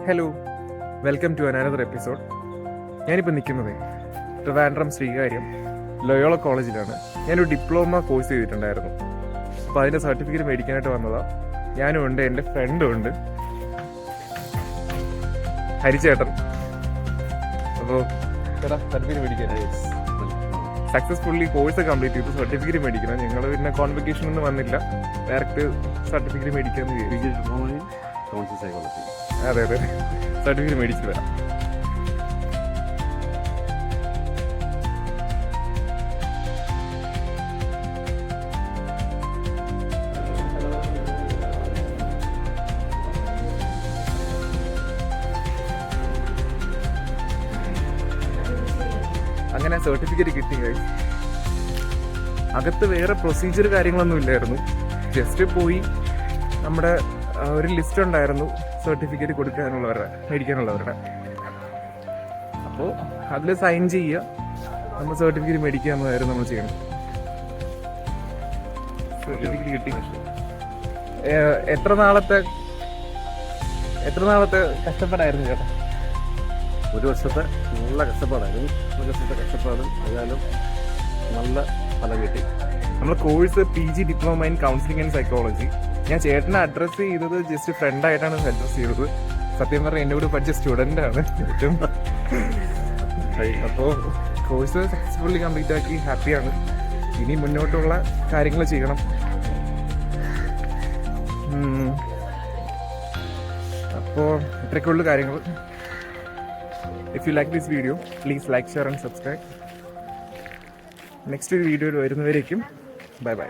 Hello, welcome to another episode. ഞാനിപ്പോൾ നിൽക്കുന്നത് Trivandrum Sreekaryam Loyola കോളേജിലാണ്. ഞാനൊരു ഡിപ്ലോമ കോഴ്സ് ചെയ്തിട്ടുണ്ടായിരുന്നു. അപ്പോൾ അതിൻ്റെ സർട്ടിഫിക്കറ്റ് മേടിക്കാനായിട്ട് വന്നതാണ്. ഞാനും ഉണ്ട്, എൻ്റെ ഫ്രണ്ടും ഉണ്ട്, ഹരിച്ചേട്ടൻ. അപ്പോൾ ചേട്ടാ സർട്ടിഫിക്കറ്റ് മേടിക്കാൻ സക്സസ്ഫുള്ളി കോഴ്സ് കംപ്ലീറ്റ് ചെയ്തു. സർട്ടിഫിക്കറ്റ് മേടിക്കണം. ഞങ്ങൾ പിന്നെ കോൺവെക്കേഷനൊന്നും വന്നില്ല, ഡയറക്റ്റ് സർട്ടിഫിക്കറ്റ് മേടിക്കാമെന്ന് വിചാരിച്ചു. അതെ അതെ, സർട്ടിഫിക്കറ്റ് മേടിച്ചു വരാം. അങ്ങനെ സർട്ടിഫിക്കറ്റ് കിട്ടി. അകത്ത് വേറെ പ്രൊസീജിയർ കാര്യങ്ങളൊന്നും ഇല്ലായിരുന്നു. ജസ്റ്റ് പോയി നമ്മുടെ ഒരു ലിസ്റ്റ് ഉണ്ടായിരുന്നു സർട്ടിഫിക്കറ്റ് കൊടുക്കാനുള്ളവരുടെ, മേടിക്കാനുള്ളവരുടെ. അപ്പോൾ അതിൽ സൈൻ ചെയ്യുക, നമ്മൾ സർട്ടിഫിക്കറ്റ് മേടിക്കുക എന്നതായിരുന്നു നമ്മൾ ചെയ്യണം. സർട്ടിഫിക്കറ്റ് കിട്ടി. എത്ര നാളത്തെ കഷ്ടപ്പാടായിരുന്നു ചേട്ടാ? ഒരു വർഷത്തെ നല്ല കഷ്ടപ്പാടായിരുന്നു. ഒരു വർഷത്തെ കഷ്ടപ്പാട് ഏതായാലും നല്ല ഫലം കിട്ടി. നമ്മുടെ course PG diploma in counselling and psychology. ഞാൻ ചേട്ടനെ അഡ്രസ്സ് ചെയ്തത് ജസ്റ്റ് ഫ്രണ്ടായിട്ടാണ് അഡ്രസ്സ് ചെയ്തത്. സത്യം പറഞ്ഞാൽ എൻ്റെ കൂടെ പഠിച്ച സ്റ്റുഡൻ്റ് ആണ് ഏറ്റവും. അപ്പോൾ കോഴ്സ് സക്സസ്ഫുള്ളി കംപ്ലീറ്റ് ആക്കി, ഹാപ്പിയാണ്. ഇനി മുന്നോട്ടുള്ള കാര്യങ്ങൾ ചെയ്യണം. അപ്പോൾ ഇത്രയൊക്കെയുള്ള കാര്യങ്ങൾ. If you like this video, please like, share and subscribe. Next വീഡിയോയിൽ വരുന്നവരേക്കും ബൈ ബൈ.